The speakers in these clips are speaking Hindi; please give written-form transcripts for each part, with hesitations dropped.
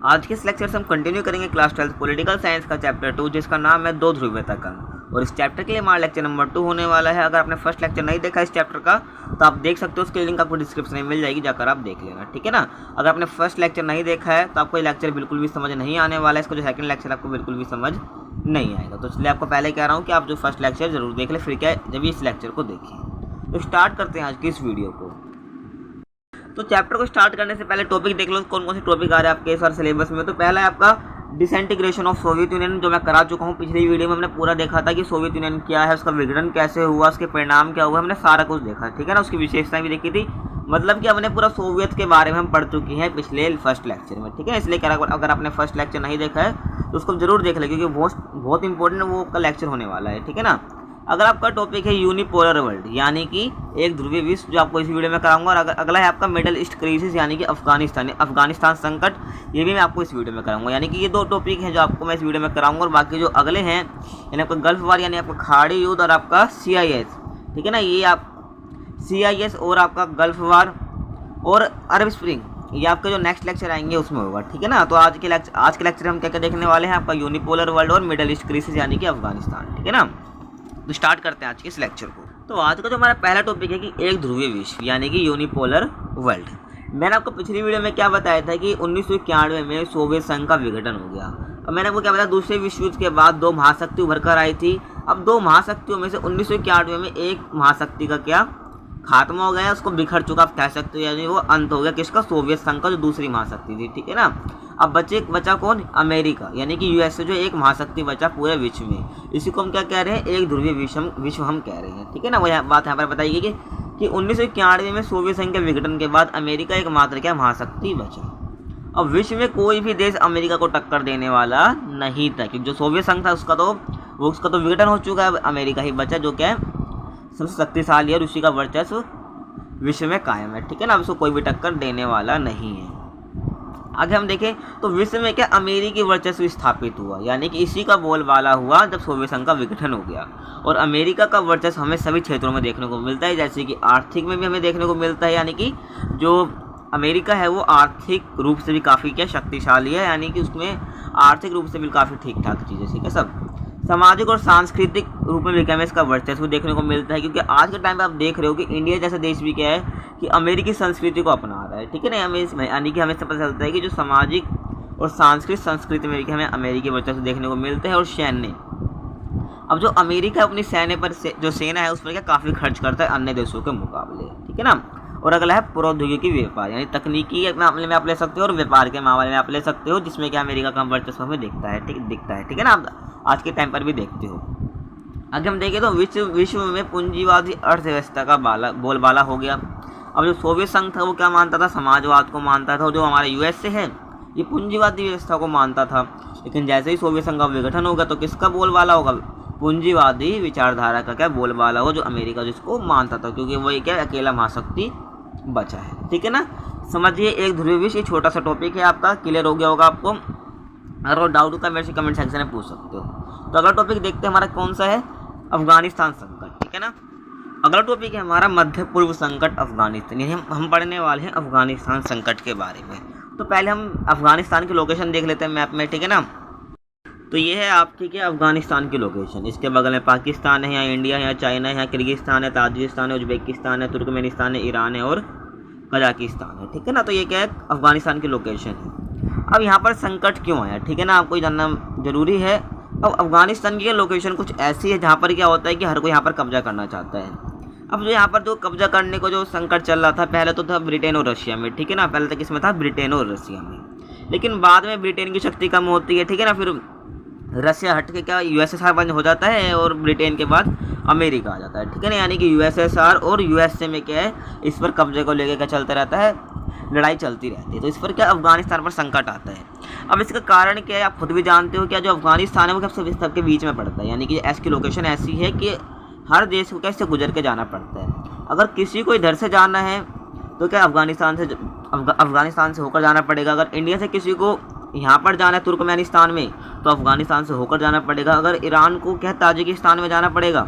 आज के इस लेक्चर से हम कंटिन्यू करेंगे क्लास 12 पॉलिटिकल साइंस का चैप्टर 2 जिसका नाम है दो ध्रुवीयता का। और इस चैप्टर के लिए हमारा लेक्चर नंबर 2 होने वाला है। अगर आपने फर्स्ट लेक्चर नहीं देखा इस चैप्टर का तो आप देख सकते हो, उसकी लिंक आपको डिस्क्रिप्शन में मिल जाएगी, जाकर आप देख लेना, ठीक है ना। अगर आपने फर्स्ट लेक्चर नहीं देखा है तो आपको ये लेक्चर बिल्कुल भी समझ नहीं आने वाला है। इसका जो सेकंड लेक्चर आपको बिल्कुल भी समझ नहीं आएगा। तो इसलिए आपको पहले कह रहा हूँ कि आप जो फर्स्ट लेक्चर जरूर देख लें, फिर क्या जब इस लेक्चर को देखें। तो स्टार्ट करते हैं आज की इस वीडियो को। तो चैप्टर को स्टार्ट करने से पहले टॉपिक देख लो, कौन कौन से टॉपिक आ रहे हैं आपके इस बार सिलेबस में। तो पहला है आपका डिसइंटीग्रेशन ऑफ सोवियत यूनियन, जो मैं करा चुका हूँ। पिछली वीडियो में हमने पूरा देखा था कि सोवियत यूनियन क्या है, उसका विघटन कैसे हुआ, उसके परिणाम क्या हुआ, हमने सारा कुछ देखा, ठीक है ना। उसकी विशेषताएं भी देखी थी, मतलब कि हमने पूरा सोवियत के बारे में हम पढ़ चुके हैं पिछले फर्स्ट लेक्चर में, ठीक है। इसलिए कह रहा अगर आपने फर्स्ट लेक्चर नहीं देखा है तो उसको जरूर देख लें, क्योंकि बहुत इंपॉर्टेंट वो का लेक्चर होने वाला है, ठीक है ना। अगर आपका टॉपिक है यूनिपोलर वर्ल्ड यानी कि एक ध्रुवीय विश्व, जो आपको इस वीडियो में कराऊंगा। और अगला है आपका मिडल ईस्ट क्राइसिस यानी कि अफगानिस्तान संकट, ये भी मैं आपको इस वीडियो में कराऊंगा। यानी कि ये दो टॉपिक हैं जो आपको मैं इस वीडियो में कराऊंगा। और बाकी जो अगले हैं यानी आपका गल्फ वार यानी आपका खाड़ी युद्ध और आपका CIS, ठीक है ना। ये आप CIS और आपका गल्फ वार और अरब स्प्रिंग, ये आपके जो नेक्स्ट लेक्चर आएंगे उसमें होगा, ठीक है ना। तो आज के लेक्चर हम क्या क्या देखने वाले हैं, आपका यूनिपोलर वर्ल्ड और मिडल ईस्ट क्राइसिस यानी कि अफगानिस्तान, ठीक है ना। तो स्टार्ट करते हैं आज के इस लेक्चर को। तो आज का जो हमारा पहला टॉपिक है कि एक ध्रुवीय विश्व यानी कि यूनिपोलर वर्ल्ड। मैंने आपको पिछली वीडियो में क्या बताया था कि 1991 में सोवियत संघ का विघटन हो गया। अब मैंने आपको क्या बताया, दूसरे विश्व युद्ध के बाद दो महाशक्ति उभर कर आई थी। अब दो महाशक्तियों में से 1991 में एक महाशक्ति का क्या खात्मा हो गया, उसको बिखर चुका आप कह सकते हो, यानी वो अंत हो गया किसका, सोवियत संघ का, जो दूसरी महाशक्ति थी, ठीक है ना। अब बचा कौन, अमेरिका यानी कि USA, जो एक महाशक्ति बचा पूरे विश्व में। इसी को हम क्या कह रहे हैं, एक ध्रुवीय विश्व हम कह रहे हैं, ठीक है ना। वह बात यहाँ पर बताई गई कि 1991 में सोवियत संघ के विघटन के बाद अमेरिका एकमात्र क्या महाशक्ति बचा। अब विश्व में कोई भी देश अमेरिका को टक्कर देने वाला नहीं था, क्योंकि जो सोवियत संघ था उसका तो विघटन हो चुका है। अमेरिका ही बचा जो क्या सबसे शक्तिशाली है और उसी का वर्चस्व विश्व में कायम है, ठीक है ना। अब उसको कोई भी टक्कर देने वाला नहीं है। आगे हम देखें तो विश्व में क्या अमेरिकी वर्चस्व स्थापित हुआ, यानी कि इसी का बोलबाला हुआ जब सोवियत संघ का विघटन हो गया। और अमेरिका का वर्चस्व हमें सभी क्षेत्रों में देखने को मिलता है, जैसे कि आर्थिक में भी हमें देखने को मिलता है, यानी कि जो अमेरिका है वो आर्थिक रूप से भी काफ़ी क्या शक्तिशाली है, यानी कि उसमें आर्थिक रूप से भी काफ़ी ठीक ठाक चीज़ें, ठीक है। सब सामाजिक और सांस्कृतिक रूप में भी क्या हमें इसका वर्चस्व देखने को मिलता है, क्योंकि आज के टाइम पे आप देख रहे हो कि इंडिया जैसा देश भी क्या है कि अमेरिकी संस्कृति को अपना रहा है, ठीक है ना। हमें इसमें यानी कि हमें पता चलता है कि जो सामाजिक और सांस्कृतिक संस्कृति में भी हमें अमेरिकी वर्चस्व देखने को मिलते हैं। और सैन्य, अब जो अमेरिका अपनी सैन्य पर जो सेना है उस पर क्या काफ़ी खर्च करता है अन्य देशों के मुकाबले, ठीक है ना। और अगला है प्रौद्योगिकी व्यापार, यानी तकनीकी मामले में आप ले सकते हो और व्यापार के मामले में आप ले सकते हो, जिसमें क्या अमेरिका का वर्चस्व हमें दिखता है, ठीक है ना। आप आज के टाइम पर भी देखते हो। आगे हम देखें तो विश्व में पूंजीवादी अर्थव्यवस्था का बोलबाला हो गया। अब जो सोवियत संघ था वो क्या मानता था, समाजवाद को मानता था। जो हमारा USA है ये पूंजीवादी व्यवस्था को मानता था। लेकिन जैसे ही सोवियत संघ का विघटन होगा तो किसका बोलबाला होगा, पूंजीवादी विचारधारा का क्या बोलबाला हो, जो अमेरिका जिसको मानता था, क्योंकि वही क्या अकेला महाशक्ति बचा है, ठीक है ना। समझिए एक ध्रुवीय विश्व, ये छोटा सा टॉपिक है आपका, क्लियर हो गया होगा आपको। अगर डाउट होता है मेरे से कमेंट सेक्शन में पूछ सकते हो। तो अगला टॉपिक देखते हैं हमारा कौन सा है, अफगानिस्तान संकट, ठीक है ना। अगला टॉपिक है हमारा मध्य पूर्व संकट अफगानिस्तान, यानी हम पढ़ने वाले हैं अफगानिस्तान संकट के बारे में। तो पहले हम अफगानिस्तान की लोकेशन देख लेते हैं मैप में, ठीक है ना। तो ये है आपकी क्या अफगानिस्तान की लोकेशन। इसके बगल में पाकिस्तान है, यहाँ इंडिया है, यहाँ चाइना है, यहाँ किर्गिस्तान है, ताजिकिस्तान है, उज्बेकिस्तान है, तुर्कमेनिस्तान है, ईरान है और कजाकिस्तान है, ठीक है ना। तो ये क्या है, अफगानिस्तान की लोकेशन है। अब यहाँ पर संकट क्यों आया, ठीक है ना, आपको जानना जरूरी है। अब अफगानिस्तान की लोकेशन कुछ ऐसी है जहाँ पर क्या होता है कि हर कोई यहाँ पर कब्जा करना चाहता है। अब जो यहाँ पर जो कब्जा करने को जो संकट चल रहा था, पहले तो था ब्रिटेन और रशिया में, ठीक है ना। पहले तक इसमें था ब्रिटेन और रशिया में, लेकिन बाद में ब्रिटेन की शक्ति कम होती है, ठीक है ना। फिर रशिया हट के क्या USSR बंद हो जाता है और ब्रिटेन के बाद अमेरिका आ जाता है, ठीक है ना। यानी कि USSR और USA में क्या है, इस पर कब्जे को लेकर क्या चलता रहता है, लड़ाई चलती रहती है। तो इस पर क्या अफगानिस्तान पर संकट आता है। अब इसका कारण क्या है, आप खुद भी जानते हो, क्या जो अफगानिस्तान है वो सबके बीच में पड़ता है, यानी कि इसकी लोकेशन ऐसी है कि हर देश को कैसे गुजर के जाना पड़ता है। अगर किसी को इधर से जाना है तो क्या अफगानिस्तान से होकर जाना पड़ेगा। अगर इंडिया से किसी को यहाँ पर जाना है तुर्कमेनिस्तान में तो अफगानिस्तान से होकर जाना पड़ेगा। अगर ईरान को क्या ताजिकिस्तान में जाना पड़ेगा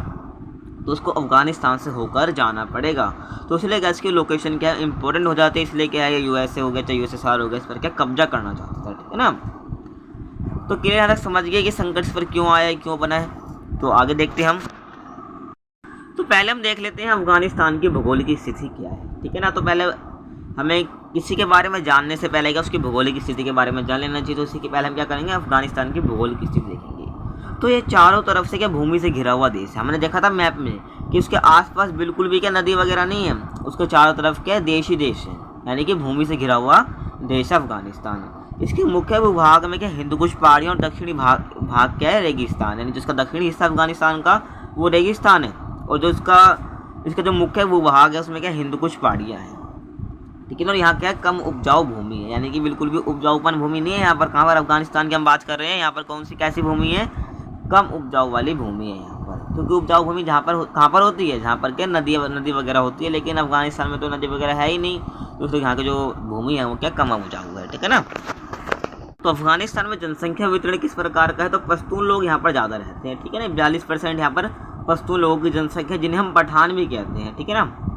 तो उसको अफगानिस्तान से होकर जाना पड़ेगा। तो इसलिए क्या इसकी लोकेशन क्या है, इंपॉर्टेंट हो जाती है। इसलिए क्या है, यूएसए हो गया चाहे यूएसएसआर हो गया, इस पर क्या कब्जा करना चाहता था, ठीक है ना। तो क्लियर यहाँ तक समझ गए कि संकट इस पर क्यों आया है, क्यों बना है। तो आगे देखते हैं हम। तो पहले हम देख लेते हैं अफगानिस्तान की भौगोलिक स्थिति क्या है, ठीक है ना। तो पहले हमें किसी के बारे में जानने से पहले क्या उसकी भौगोलिक स्थिति के बारे में जान लेना चाहिए। तो इसी के पहले हम क्या करेंगे, अफगानिस्तान की भौगोलिक स्थिति देखेंगे। तो ये चारों तरफ से क्या भूमि से घिरा हुआ देश है। हमने देखा था मैप में कि उसके आसपास बिल्कुल भी क्या नदी वगैरह नहीं है, उसके चारों तरफ क्या देश ही देश है, यानी कि भूमि से घिरा हुआ देश है अफगानिस्तान। इसके मुख्य भूभाग में क्या हिंदू कुश पहाड़ियाँ और दक्षिणी भाग क्या है रेगिस्तान, यानी जिसका दक्षिणी हिस्सा अफगानिस्तान का वो रेगिस्तान है, और जो इसका जो मुख्य भूभाग है उसमें क्या हिंदू कुश पहाड़ियाँ हैं, ठीक है ना। और यहाँ क्या कम उपजाऊ भूमि है, यानी कि बिल्कुल भी उपजाऊपन भूमि नहीं है यहाँ पर। कहाँ पर, अफगानिस्तान की हम बात कर रहे हैं। यहाँ पर कौन सी कैसी भूमि है, कम उपजाऊ वाली भूमि है यहाँ पर। क्योंकि उपजाऊ भूमि जहाँ पर कहाँ पर होती है, जहाँ पर क्या नदी वगैरह होती है, लेकिन अफगानिस्तान में तो नदी वगैरह है ही नहीं, तो इसलिए यहाँ की जो भूमि है वो क्या कम उपजाऊ है, ठीक है ना। तो अफगानिस्तान में जनसंख्या वितरण किस प्रकार का है, तो पश्तून लोग यहाँ पर ज़्यादा रहते हैं, ठीक है ना। 42% यहाँ पर पश्तून लोगों की जनसंख्या, जिन्हें हम पठान भी कहते हैं, ठीक है ना।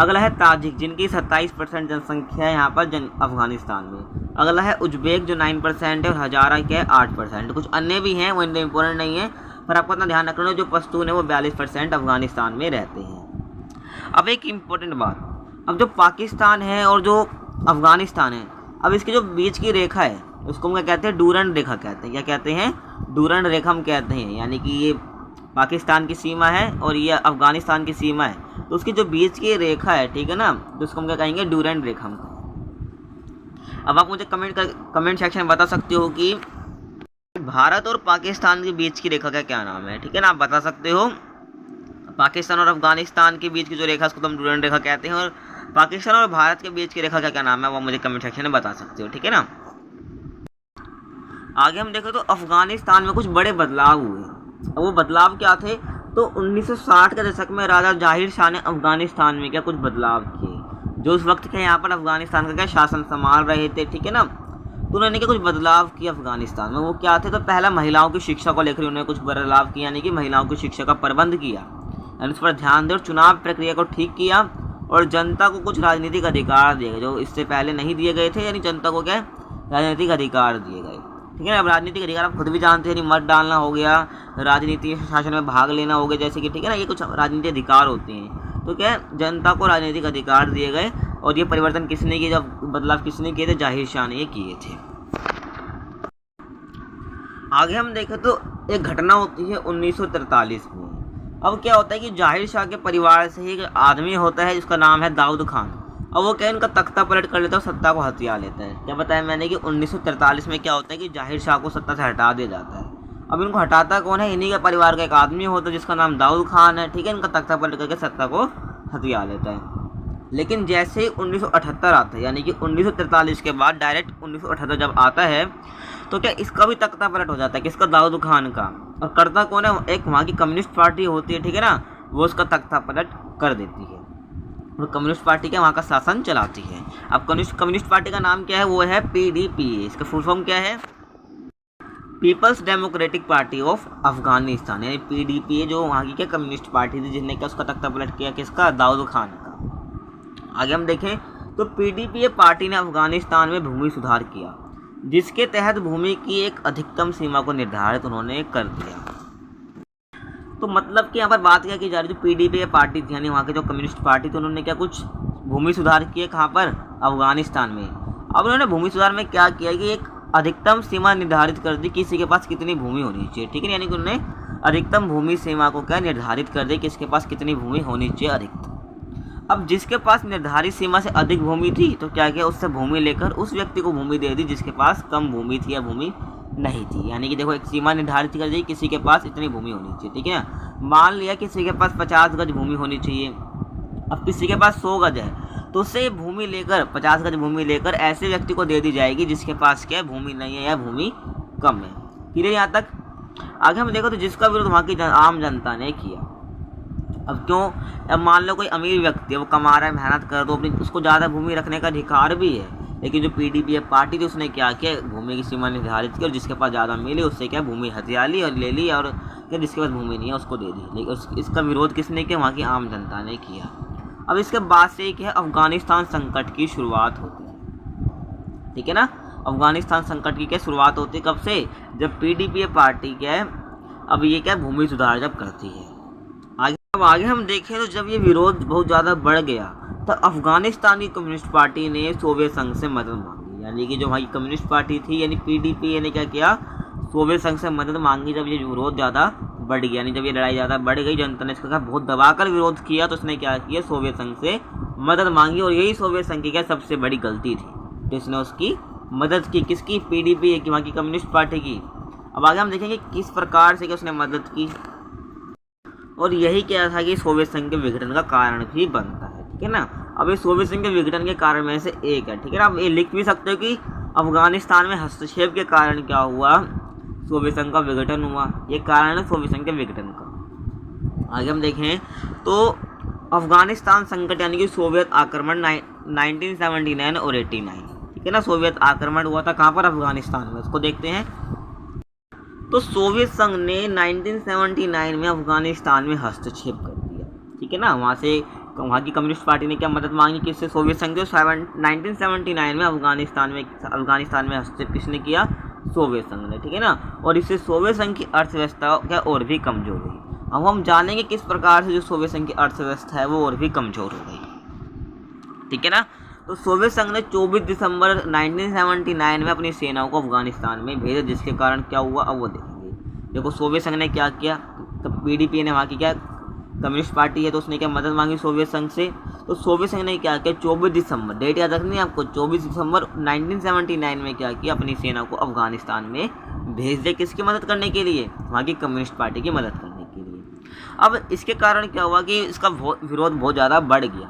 अगला है ताजिक, जिनकी 27% जनसंख्या है यहाँ पर अफगानिस्तान में। अगला है उज्बेक जो 9% है, और हजारा क्या है 8%। कुछ अन्य भी हैं, वो इम्पोर्टेंट नहीं है, पर आपको इतना ध्यान रखना, जो पश्तून है वो 42% अफगानिस्तान में रहते हैं। अब एक इम्पोर्टेंट बात, अब जो पाकिस्तान है और जो अफगानिस्तान है, अब इसकी जो बीच की रेखा है उसको हम क्या कहते हैं, डूरंड रेखा कहते हैं। क्या कहते हैं, डूरंड रेखा हम कहते हैं, यानी कि ये पाकिस्तान की सीमा है और ये अफगानिस्तान की सीमा है, तो उसकी जो बीच की रेखा है, ठीक है ना, तो उसको हम क्या कहेंगे, डूरंड रेखा हम। अब आप मुझे कमेंट सेक्शन में बता सकते हो कि भारत और पाकिस्तान के बीच की रेखा का क्या नाम है, ठीक है ना। आप बता सकते हो पाकिस्तान और अफगानिस्तान के बीच की जो रेखा उसको तो हम डूरंड रेखा कहते हैं, और पाकिस्तान और भारत के बीच की रेखा का क्या नाम है वो मुझे कमेंट सेक्शन में बता सकते हो, ठीक है ना। आगे हम देखें तो अफगानिस्तान में कुछ बड़े बदलाव हुए। अब वो बदलाव क्या थे, तो 1960 के दशक में राजा जाहिर शाह ने अफगानिस्तान में क्या कुछ बदलाव किए, जो उस वक्त के यहाँ पर अफगानिस्तान का क्या शासन संभाल रहे थे, ठीक है ना। तो उन्होंने क्या कुछ बदलाव किए अफगानिस्तान में। वो क्या थे, तो पहला महिलाओं की शिक्षा को लेकर उन्होंने कुछ बदलाव किया, यानी कि महिलाओं की शिक्षा का प्रबंध किया, यानी उस पर ध्यान दे, और चुनाव प्रक्रिया को ठीक किया, और जनता को कुछ राजनीतिक अधिकार दिए गए जो इससे पहले नहीं दिए गए थे, यानी जनता को क्या राजनीतिक अधिकार दिए गए, ठीक है ना। अब राजनीतिक अधिकार आप खुद भी जानते हैं, मत डालना हो गया, राजनीतिक शासन में भाग लेना हो गया, जैसे कि, ठीक है ना, ये कुछ राजनीतिक अधिकार होते हैं। तो क्या जनता को राजनीतिक अधिकार दिए गए, और ये परिवर्तन किसने किए, जब बदलाव किसने किए थे, जाहिर शाह ने ये किए थे। आगे हम देखें तो एक घटना होती है 1943 में। अब क्या होता है कि जाहिर शाह के परिवार से एक आदमी होता है जिसका नाम है दाऊद खान। अब वो क्या इनका तख्ता पलट कर लेता है और सत्ता को हथिया लेता है। क्या बताया मैंने कि 1943 में क्या होता है कि जाहिर शाह को सत्ता से हटा दिया जाता है। अब इनको हटाता कौन है, इन्हीं के परिवार का एक आदमी होता है जिसका नाम दाऊद खान है, ठीक है। इनका तख्ता पलट करके सत्ता को हथिया लेता है। लेकिन जैसे ही 1978 आता है, यानी कि 1943 के बाद डायरेक्ट 1978 जब आता है, तो क्या इसका भी तख्ता पलट हो जाता है, किसका, दाऊद खान का। और करता कौन है, एक वहाँ की कम्युनिस्ट पार्टी होती है, ठीक है ना, वो उसका तख्ता पलट कर देती है, और कम्युनिस्ट पार्टी क्या वहाँ का शासन चलाती है। अब कम्युनिस्ट पार्टी का नाम क्या है, वो है PDP। इसका फुल फॉर्म क्या है, People's Democratic Party of Afghanistan, यानी PDP जो वहाँ की क्या कम्युनिस्ट पार्टी थी, जिसने क्या उसका तख्ता पलट किया, किसका, दाऊद खान का। आगे हम देखें तो PDP पार्टी ने अफगानिस्तान में भूमि सुधार किया, जिसके तहत भूमि की एक अधिकतम सीमा को निर्धारित उन्होंने कर दिया। तो मतलब कि यहाँ पर बात क्या की जा रही है, जो PDP पार्टी थी, यानी वहाँ की जो कम्युनिस्ट पार्टी थी, उन्होंने क्या कुछ भूमि सुधार किए, कहाँ पर, अफगानिस्तान में। अब उन्होंने भूमि सुधार में क्या किया कि एक अधिकतम सीमा निर्धारित कर दी, किसी के पास कितनी भूमि होनी चाहिए, ठीक है, यानी कि उन्होंने अधिकतम भूमि सीमा को क्या निर्धारित कर दी, किसके पास कितनी भूमि होनी चाहिए अधिकतम। अब जिसके पास निर्धारित सीमा से अधिक भूमि थी, तो क्या किया, उससे भूमि लेकर उस व्यक्ति को भूमि दे दी जिसके पास कम भूमि थी या भूमि नहीं थी। यानी कि देखो एक सीमा निर्धारित कर दी, किसी के पास इतनी भूमि होनी चाहिए, ठीक है ना। मान लिया किसी के पास 50 गज भूमि होनी चाहिए, अब किसी के पास 100 गज है, तो उससे भूमि लेकर 50 गज भूमि लेकर ऐसे व्यक्ति को दे दी जाएगी जिसके पास क्या भूमि नहीं है या भूमि कम है। क्लियर यहाँ तक। आगे हम देखो तो जिसका विरोध वहाँ की आम जनता ने किया। अब क्यों, अब मान लो कोई अमीर व्यक्ति है, वो कमा रहा है, मेहनत कर, तो अपनी उसको ज़्यादा भूमि रखने का अधिकार भी है, लेकिन जो पीडीपी पार्टी थी उसने क्या किया, भूमि की सीमा निर्धारित की और जिसके पास ज़्यादा मिली उससे क्या भूमि हथिया ली और ले ली, और क्या जिसके पास भूमि नहीं है उसको दे दी। लेकिन इसका विरोध किसने किया, वहाँ की आम जनता ने किया। अब इसके बाद से क्या है, अफगानिस्तान संकट की शुरुआत होती है। ठीक है ना, अफगानिस्तान संकट की क्या शुरुआत होती है, कब से, जब पीडीपी पार्टी क्या है अब ये क्या भूमि सुधार जब करती है। आगे हम देखें तो जब ये विरोध बहुत ज़्यादा बढ़ गया तो अफगानिस्तान की कम्युनिस्ट पार्टी ने सोवियत संघ से मदद मांगी। यानी कि जो वहाँ की कम्युनिस्ट पार्टी थी यानी पीडीपी ने क्या किया, सोवियत संघ से मदद मांगी। जब ये विरोध ज़्यादा बढ़ गया, यानी जब ये लड़ाई ज़्यादा बढ़ गई, जनता ने इसका बहुत दबाकर विरोध किया, तो उसने क्या किया, सोवियत संघ से मदद मांगी। और यही सोवियत संघ की क्या सबसे बड़ी गलती थी, जिसने उसकी मदद की, किसकी, पीडीपी की, वहाँ की कम्युनिस्ट पार्टी की। अब आगे हम देखेंगे किस प्रकार से उसने मदद की, और यही क्या था कि सोवियत संघ के विघटन का कारण भी बनता है। ठीक है ना, अब ये सोवियत संघ के विघटन के कारण में से एक है। ठीक है ना, आप ये लिख भी सकते हो कि अफगानिस्तान में हस्तक्षेप के कारण क्या हुआ, सोवियत संघ का विघटन हुआ। ये कारण है सोवियत संघ के विघटन का। आगे हम देखें तो अफगानिस्तान संकट यानी कि सोवियत आक्रमण 1979 और 89। ठीक है ना, सोवियत आक्रमण हुआ था कहाँ पर, अफगानिस्तान में। उसको देखते हैं। तो सोवियत संघ ने 1979 में अफगानिस्तान में हस्तक्षेप कर दिया। ठीक है ना, वहाँ की कम्युनिस्ट पार्टी ने क्या मदद मांगी, किससे, सोवियत संघ से। 1979 में अफगानिस्तान में हस्तक्षेप किसने किया, सोवियत संघ ने। ठीक है ना, और इससे सोवियत संघ की अर्थव्यवस्था क्या और भी कमजोर हुई। अब हम जानेंगे किस प्रकार से जो सोवियत संघ की अर्थव्यवस्था है वो और भी कमजोर हो गई। ठीक है ना, तो सोवियत संघ ने 24 दिसंबर 1979 में अपनी सेनाओं को अफगानिस्तान में भेजा, जिसके कारण क्या हुआ अब वो देखेंगे। देखो सोवियत संघ ने क्या किया, तो पीडीपी ने वहाँ की क्या कम्युनिस्ट पार्टी है तो उसने क्या मदद मांगी सोवियत संघ से। तो सोवियत संघ ने क्या किया, 24 दिसंबर, डेट याद रखनी है आपको, 24 दिसंबर 1979 में क्या किया, अपनी सेना को अफगानिस्तान में भेज दिया। किसकी मदद करने के लिए, वहाँ की कम्युनिस्ट पार्टी की मदद करने के लिए। अब इसके कारण क्या हुआ कि इसका विरोध बहुत ज़्यादा बढ़ गया।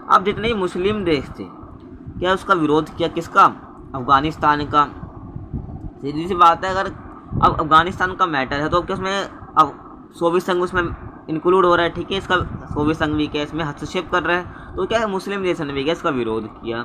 अब जितने भी मुस्लिम देश थे क्या उसका विरोध किया, किसका, अफगानिस्तान का। सीधी सी बात है, अगर अब अफगानिस्तान का मैटर है तो क्या उसमें अब सोवियत संघ उसमें इंक्लूड हो रहा है। ठीक है, इसका सोवियत संघ भी क्या इसमें हस्तक्षेप कर रहा है, तो क्या है मुस्लिम देशों ने भी क्या इसका विरोध किया।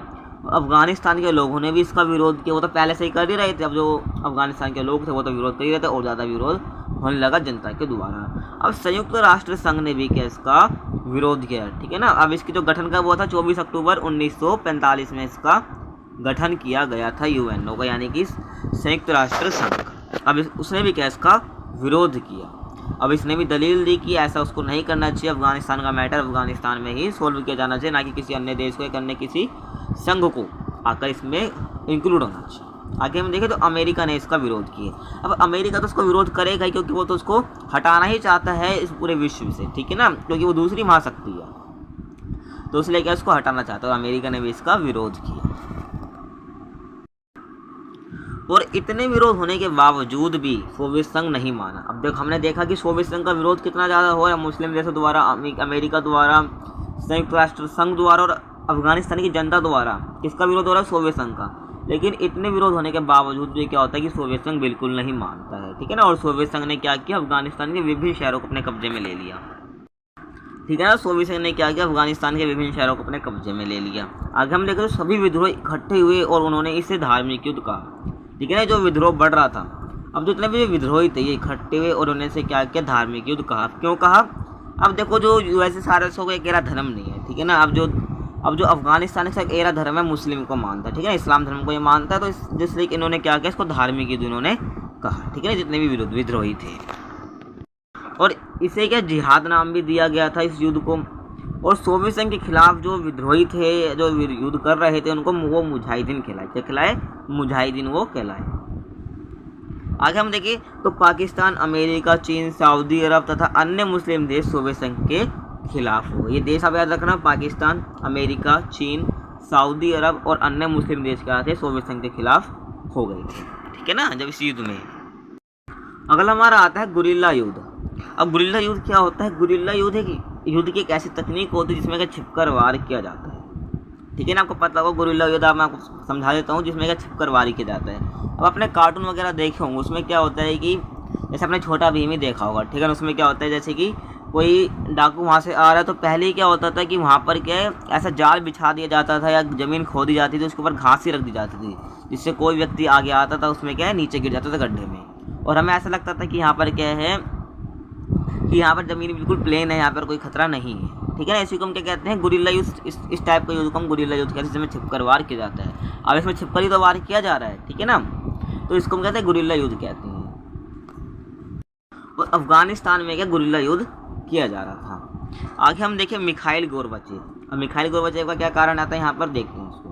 अफगानिस्तान के लोगों ने भी इसका विरोध किया, वो तो पहले से ही कर ही रहे थे। अब जो अफगानिस्तान के लोग थे वो तो विरोध कर ही रहे थे, और ज़्यादा विरोध होने लगा जनता के द्वारा। अब संयुक्त राष्ट्र संघ ने भी क्या इसका विरोध किया। ठीक है ना, अब इसकी जो गठन का हुआ था 24 अक्टूबर 1945 में इसका गठन किया गया था यूएनओ का, यानी कि संयुक्त राष्ट्र संघ का। अब उसने भी क्या इसका विरोध किया। अब इसने भी दलील दी कि ऐसा उसको नहीं करना चाहिए, अफगानिस्तान का मैटर अफगानिस्तान में ही सोल्व किया जाना चाहिए, ना कि किसी अन्य देश को या अन्य किसी संघ को आकर इसमें इंक्लूड होना चाहिए। आगे हम देखें तो अमेरिका ने इसका विरोध किया। अब अमेरिका तो उसको विरोध करेगा ही, क्योंकि वो तो उसको हटाना ही चाहता है इस पूरे विश्व से। ठीक है ना, क्योंकि वो दूसरी महाशक्ति है, तो इसलिए क्या उसको हटाना चाहता है, और अमेरिका ने भी इसका विरोध किया। और इतने विरोध होने के बावजूद भी सोवियत संघ नहीं माना। अब हमने देखा कि सोवियत संघ का विरोध कितना ज़्यादा हो रहा है, मुस्लिम देशों द्वारा, अमेरिका द्वारा, संयुक्त राष्ट्र संघ द्वारा और अफगानिस्तान की जनता द्वारा। किसका विरोध हो रहा है, सोवियत संघ का। लेकिन इतने विरोध होने के बावजूद भी क्या होता है कि सोवियत संघ बिल्कुल नहीं मानता है। ठीक है ना, और सोवियत संघ ने क्या किया, अफगानिस्तान के विभिन्न शहरों को अपने कब्जे में ले लिया। ठीक है ना, सोवियत संघ ने क्या किया, अफगानिस्तान के विभिन्न शहरों को अपने कब्जे में ले लिया। आगे हम देखें तो सभी विद्रोह इकट्ठे हुए और उन्होंने इसे धार्मिक युद्ध कहा। ठीक है ना, जो विद्रोह बढ़ रहा था, अब जितने भी विद्रोही थे ये इकट्ठे हुए और उन्होंने से क्या किया, धार्मिक युद्ध कहा। क्यों कहा, अब देखो जो यूएसएसआर को एक एरा धर्म नहीं है। ठीक है ना, अब जो अफगानिस्तान का एक एरा धर्म है मुस्लिम को मानता है। ठीक है ना, इस्लाम धर्म को ये मानता है, तो इसलिए इन्होंने क्या किया, इसको धार्मिक युद्ध इन्होंने कहा। ठीक है ना, जितने भी विद्रोही थे, और इसे क्या जिहाद नाम भी दिया गया था इस युद्ध को। और सोवियत संघ के खिलाफ जो विद्रोही थे, जो युद्ध कर रहे थे, उनको वो मुजाहिदीन कहलाए। क्या कहलाए, मुजाहिदीन वो कहलाए। आगे हम देखें तो पाकिस्तान, अमेरिका, चीन, सऊदी अरब तथा अन्य मुस्लिम देश सोवियत संघ के खिलाफ हो। ये देश आप याद रखना, पाकिस्तान, अमेरिका, चीन, सऊदी अरब और अन्य मुस्लिम देश क्या थे, सोवियत संघ के खिलाफ हो गए थे। ठीक है ना, जब इस युद्ध में। अगला हमारा आता है गुरिल्ला युद्ध। अब गुरिल्ला युद्ध क्या होता है, गुरिल्ला युद्ध है कि युद्ध की एक ऐसी तकनीक होती है जिसमें क्या छिपकर वार किया जाता है। ठीक है ना, आपको पता होगा गुरिल्ला युद्ध, मैं आपको समझा देता हूँ, जिसमें क्या छिपकर वार किया जाता है। अब आपने कार्टून वगैरह देखे होंगे, उसमें क्या होता है कि जैसे आपने छोटा भीम ही देखा होगा। ठीक है ना, उसमें क्या होता है जैसे कि कोई डाकू वहाँ से आ रहा है तो पहले क्या होता था कि वहाँ पर क्या है, ऐसा जाल बिछा दिया जाता था या ज़मीन खोदी जाती थी, उसके ऊपर घास ही रख दी जाती थी, जिससे कोई व्यक्ति आगे आता था उसमें क्या है नीचे गिर जाता था गड्ढे में। और हमें ऐसा लगता था कि यहाँ पर क्या है कि यहाँ पर ज़मीन बिल्कुल प्लेन है, यहाँ पर कोई खतरा नहीं है, ठीक है ना। इसी को हम क्या कहते हैं, गुरिल्ला युद्ध। इस टाइप का युद्ध को हम गुरिल्ला युद्ध कहते हैं, जिसमें छिपकर वार किया जाता है। अब इसमें छिपकर ही तो वार किया जा रहा है, ठीक है ना, तो इसको हम कहते हैं गुरिल्ला युद्ध कहते हैं। और अफगानिस्तान में क्या गुरिल्ला युद्ध किया जा रहा था। आगे हम देखें मिखाइल गोरबाचेव। अब मिखाइल गोरबाचेव का क्या कारण आता है यहाँ पर देखते हैं उसको।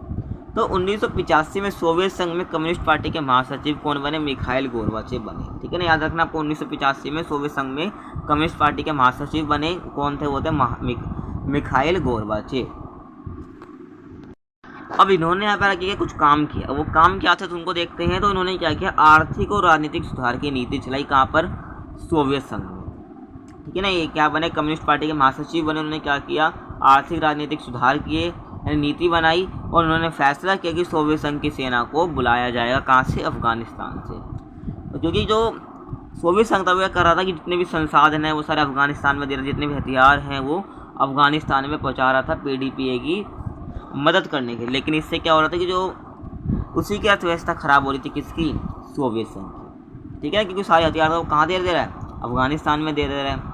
तो 1985 में सोवियत संघ में कम्युनिस्ट पार्टी के महासचिव कौन बने? मिखाइल गोरबाचेव बने, ठीक है ना। याद रखना आपको, 1985 में सोवियत संघ में कम्युनिस्ट पार्टी के महासचिव बने, कौन थे? वो थे मिखाइल गोरबाचेव। अब इन्होंने यहाँ पर आके कुछ काम किया, वो काम क्या था तो उनको देखते हैं। तो इन्होंने क्या किया, आर्थिक और राजनीतिक सुधार की नीति चलाई। कहाँ पर? सोवियत संघ में, ठीक है ना। ये क्या बने? कम्युनिस्ट पार्टी के महासचिव बने। उन्होंने क्या किया? आर्थिक राजनीतिक सुधार किए, नीति बनाई, और उन्होंने फैसला किया कि सोवियत संघ की सेना को बुलाया जाएगा। कहाँ से? अफगानिस्तान से। क्योंकि जो सोवियत संघ था वो कर रहा था कि जितने भी संसाधन हैं वो सारे अफगानिस्तान में दे रहा, जितने भी हथियार हैं वो अफगानिस्तान में पहुँचा रहा था PDPA की मदद करने के। लेकिन इससे क्या हो रहा था कि जो उसी की अर्थव्यवस्था खराब हो रही थी, किसकी? सोवियत संघ की, ठीक है। क्योंकि सारे हथियार वो कहाँ दे रहा है? अफगानिस्तान में दे रहा है।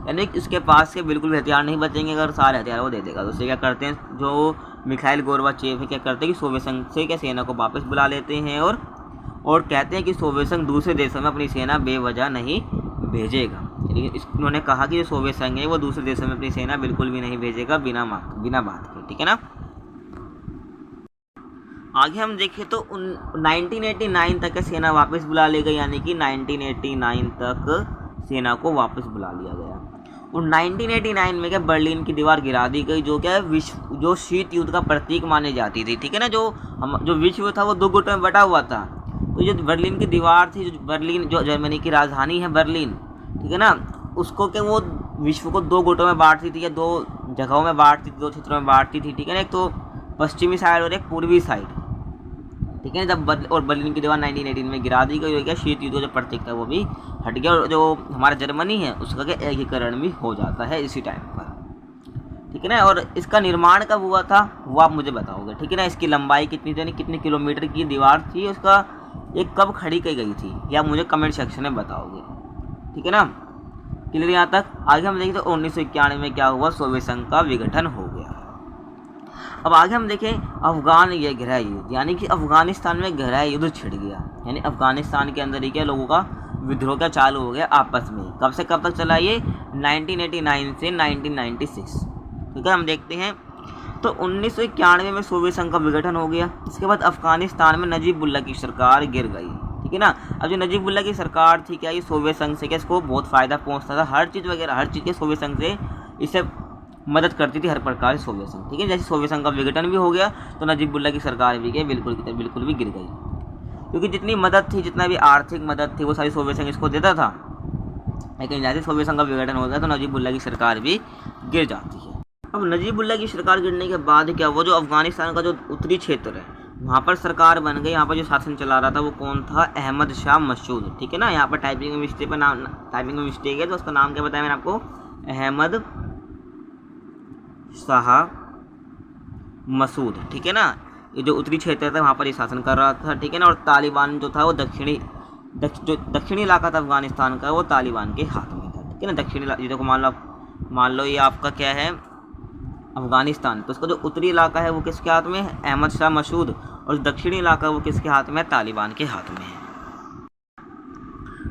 यानी इसके पास के बिल्कुल भी हथियार नहीं बचेंगे अगर सारे हथियार वो दे देगा। तो उससे क्या करते हैं, जो मिखाइल गोरबाचेव है क्या करते हैं कि सोवियत संघ से क्या सेना को वापस बुला लेते हैं और कहते हैं कि सोवियत संघ दूसरे देशों में अपनी सेना बेवजह नहीं भेजेगा। यानी उन्होंने कहा कि जो सोवियत संघ है वो दूसरे देशों में अपनी सेना बिल्कुल भी नहीं भेजेगा बिना बात के, ठीक है ना। आगे हम देखें तो 1989 तक सेना वापस बुला ली गई, यानी कि 1989 तक सेना को वापस बुला लिया गया। और 1989 में क्या बर्लिन की दीवार गिरा दी गई, जो क्या है जो शीत युद्ध का प्रतीक मानी जाती थी, ठीक है ना। जो विश्व था वो दो गुटों में बटा हुआ था। तो जो बर्लिन की दीवार थी, जो जर्मनी की राजधानी है बर्लिन, ठीक है ना, उसको क्या वो विश्व को दो गुटों में बांटती थी या दो जगहों में बांटती थी, दो क्षेत्रों में बांटती थी, ठीक है ना। एक तो पश्चिमी साइड और एक पूर्वी साइड, ठीक है। जब बर्लिन की दीवार 1918 में गिरा दी गई, हो गया शीत युद्ध जो प्रतीक था वो भी हट गया, और जो हमारा जर्मनी है उसका क्या एकीकरण भी हो जाता है इसी टाइम पर, ठीक है ना। और इसका निर्माण कब हुआ था वो आप मुझे बताओगे, ठीक है ना। इसकी लंबाई कितनी थी, कितने किलोमीटर की दीवार थी, उसका एक कब खड़ी की गई थी, या मुझे कमेंट सेक्शन में बताओगे, ठीक है ना। क्लियर यहाँ तक? आगे हम देखें तो 1991 में क्या हुआ, सोवियत संघ का विघटन हो गया। अब आगे हम देखें अफगान ये गहरा युद्ध, यानी कि अफगानिस्तान में गहरा युद्ध छिड़ गया। यानी अफगानिस्तान के अंदर ही क्या लोगों का विद्रोह क्या चालू हो गया आपस में। कब से कब तक चला ये? 1989 से 1996, ठीक है। हम देखते हैं तो 1991 में सोवियत संघ का विघटन हो गया। इसके बाद अफगानिस्तान में नजीबुल्ला की सरकार गिर गई, ठीक है ना। अब जो नजीबुल्ला की सरकार थी क्या, ये सोवियत संघ से क्या इसको बहुत फ़ायदा पहुंचता था, हर चीज़ वगैरह हर चीज़ के सोवियत संघ से इसे मदद करती थी हर प्रकार से सोवियत संघ, ठीक है। जैसे सोवियत संघ का विघटन भी हो गया तो नजीबुल्ला की सरकार भी क्या बिल्कुल भी गिर गई, क्योंकि जितनी मदद थी, जितना भी आर्थिक मदद थी वो सारी सोवियत संघ इसको देता था। लेकिन जैसे सोवियत संघ का विघटन होता है तो नजीबुल्ला की सरकार भी गिर जाती है। अब नजीबुल्ला की सरकार गिरने के बाद क्या, वो जो अफगानिस्तान का जो उत्तरी क्षेत्र है वहाँ पर सरकार बन गई। यहाँ पर जो शासन चला रहा था वो कौन था? अहमद शाह मसूद, ठीक है ना। यहाँ पर टाइपिंग में मिस्टेक है तो उसका नाम क्या बताया मैंने आपको? अहमद शाह मसूद, ठीक है ना। ये जो उत्तरी क्षेत्र था वहाँ पर ये शासन कर रहा था, ठीक है ना। और तालिबान जो था वो दक्षिणी इलाका था अफगानिस्तान का, वो तालिबान के हाथ में था, ठीक है ना। दक्षिणी देखो मान लो ये आपका क्या है अफगानिस्तान, तो उसका जो उत्तरी इलाका है वो किसके हाथ में है? अहमद शाह मसूद। और दक्षिणी इलाका वो किसके हाथ में है? तालिबान के हाथ में है।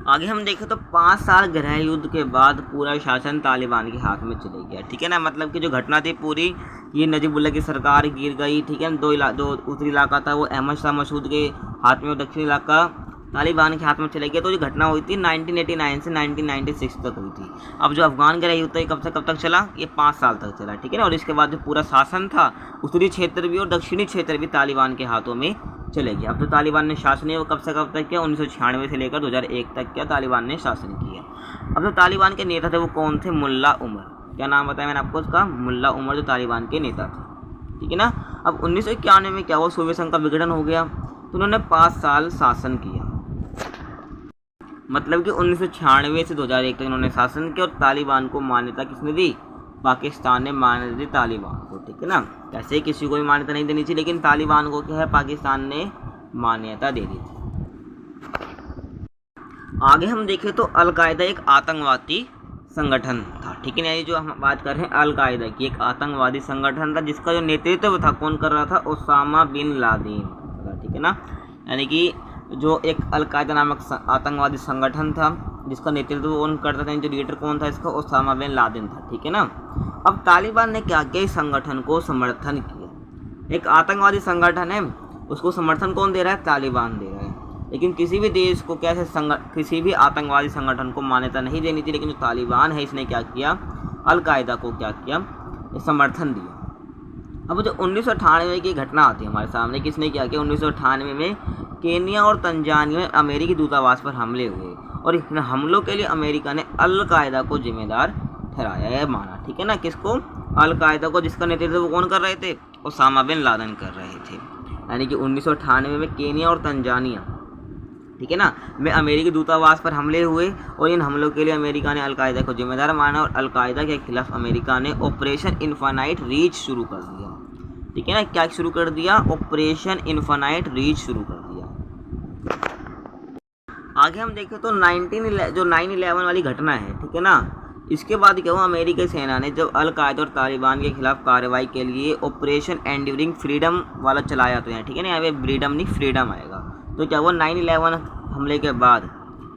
आगे हम देखें तो 5 साल गृह युद्ध के बाद पूरा शासन तालिबान के हाथ में चले गया, ठीक है ना। मतलब कि जो घटना थी पूरी, ये नजीबुल्ला की सरकार गिर गई, ठीक है। जो उत्तरी इलाका था वो अहमद शाह मसूद के हाथ में, और दक्षिणी इलाका तालिबान के हाथ में चले गए। तो जो घटना हुई थी 1989 से 1996 तक हुई थी। अब जो अफगान गृह युद्ध कब से कब तक चला? ये 5 साल तक चला, ठीक है ना। और इसके बाद जो पूरा शासन था उत्तरी क्षेत्र भी और दक्षिणी क्षेत्र भी तालिबान के हाथों में चले गया। अब जो तालिबान ने शासन है वो कब से कब तक किया? 1996 से लेकर 2001 तक क्या तालिबान ने शासन किया। अब जो तालिबान के नेता थे वो कौन थे? मुल्ला उमर। क्या नाम बताया मैंने आपको उसका? मुल्ला उमर जो तालिबान के नेता थे, ठीक है ना। अब 1991 में क्या हुआ? सोवियत संघ का विघटन हो गया, तो उन्होंने 5 साल शासन किया। मतलब कि 1996 से 2001 तक इन्होंने शासन किया और तालिबान को मान्यता किसने दी? पाकिस्तान ने मान्यता दी तालिबान को, ठीक है ना। ऐसे किसी को भी मान्यता नहीं देनी चाहिए, लेकिन तालिबान को क्या है, पाकिस्तान ने मान्यता दे दी थी। आगे हम देखें तो अलकायदा एक आतंकवादी संगठन था, ठीक है ना। ये जो हम बात कर रहे हैं अलकायदा की, एक आतंकवादी संगठन था जिसका जो नेतृत्व था कौन कर रहा था? ओसामा बिन लादेन, ठीक है ना। यानी कि जो एक अलकायदा नामक आतंकवादी संगठन था जिसका नेतृत्व कौन करता था, जो लीडर कौन था इसका? ओसामा बिन लादेन था, ठीक है ना। अब तालिबान ने क्या किया? इस संगठन को समर्थन किया। एक आतंकवादी संगठन है, उसको समर्थन कौन दे रहा है? तालिबान दे रहा है। लेकिन किसी भी देश को क्या है, किसी भी आतंकवादी संगठन को मान्यता नहीं देनी थी, लेकिन जो तालिबान है इसने क्या किया? अलकायदा को क्या किया? समर्थन दिया। अब जो 1998 की घटना आती है हमारे सामने, किसने क्या किया? 1998 में केनिया और तंजानिया में अमेरिकी दूतावास पर हमले हुए और इन हमलों के लिए अमेरिका ने अलकायदा को जिम्मेदार ठहराया है, माना, ठीक है ना। किसको? अलकायदा को, जिसका नेतृत्व कौन कर रहे थे? ओसामा बिन लादेन कर रहे थे। यानी कि 1998 में केनिया और तंजानिया, ठीक है ना, में अमेरिकी दूतावास पर हमले हुए और इन हमलों के लिए अमेरिका ने अलकायदा को जिम्मेदार माना और अलकायदा के खिलाफ अमेरिका ने ऑपरेशन इन्फिनाइट रीच शुरू कर दिया, ठीक है ना। क्या शुरू कर दिया? ऑपरेशन इन्फिनाइट रीच शुरू कर दिया। आगे हम देखें तो 9/11 वाली घटना है, ठीक है ना। इसके बाद क्या हुआ? अमेरिकी सेना ने जब अलकायदा और तालिबान के खिलाफ कार्रवाई के लिए ऑपरेशन एंड्यूरिंग फ्रीडम वाला चलाया, तो ठीक है ना, यहाँ पे फ्रीडम नहीं फ्रीडम आएगा। तो क्या हुआ? 9/11 हमले के बाद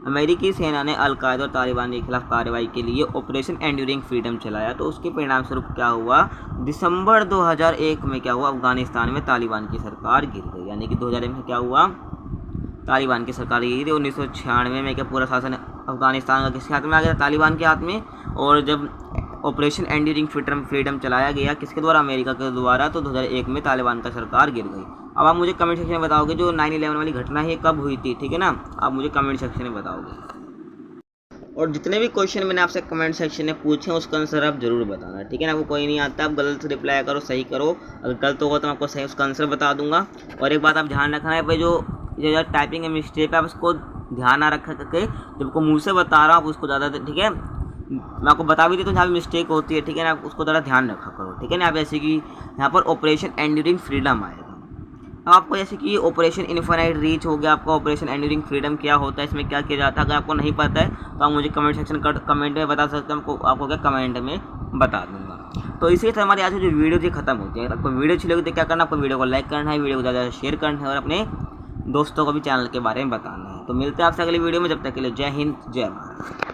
अमेरिकी सेना ने अलकायदा और तालिबान के खिलाफ कार्रवाई के लिए ऑपरेशन एंड्यूरिंग फ्रीडम चलाया। तो उसके परिणाम स्वरूप क्या हुआ? दिसंबर 2001 में क्या हुआ? अफगानिस्तान में तालिबान की सरकार गिर गई। यानी कि 2001 में क्या हुआ? तालिबान की सरकार गिरी थी। 1996 में क्या पूरा शासन अफगानिस्तान का किसके हाथ में आ गया? तालिबान के हाथ में। और जब ऑपरेशन एंड्यूरिंग फ्रीडम चलाया गया किसके द्वारा? अमेरिका के द्वारा। तो 2001 में तालिबान का सरकार गिर गई। अब आप मुझे कमेंट सेक्शन में बताओगे जो 9/11 वाली घटना है कब हुई थी, ठीक है ना। आप मुझे कमेंट सेक्शन में बताओगे। और जितने भी क्वेश्चन मैंने आपसे कमेंट सेक्शन में पूछे उसका आंसर आप जरूर बताना, ठीक है ना। आपको कोई नहीं आता, आप गलत से रिप्लाई करो, सही करो। अगर गलत होगा तो मैं आपको सही उसका आंसर बता दूंगा। और एक बात आप ध्यान रखना है भाई, जो टाइपिंग है मिस्टेक है, आप उसको ध्यान ना रख करके जब आपको मुँह से बता रहा हूँ आप उसको ज़्यादा, ठीक है, मैं आपको बता भी देता हूँ जहाँ भी मिस्टेक होती है, ठीक है ना, आप उसको ज़रा ध्यान रखा करो, ठीक है ना। आप जैसे कि यहाँ पर ऑपरेशन एंड्यूरिंग फ्रीडम आएगा। अब आपको जैसे कि ऑपरेशन इन्फिनाइट रीच हो गया, आपका ऑपरेशन एंड्यूरिंग फ्रीडम क्या होता है, इसमें क्या किया जाता है, अगर आपको नहीं पता है तो आप मुझे कमेंट में बता सकते हैं, आपको क्या कमेंट में बता दूंगा। तो इसी तरह हमारी आज की जो वीडियो थी खत्म होती है। आपको वीडियो अच्छी लगी तो क्या करना, आपको वीडियो को लाइक करना है, वीडियो को ज़्यादा शेयर करना है और अपने दोस्तों को भी चैनल के बारे में बताना है। तो मिलते हैं आपसे अगली वीडियो में, जब तक के लिए जय हिंद जय भारत।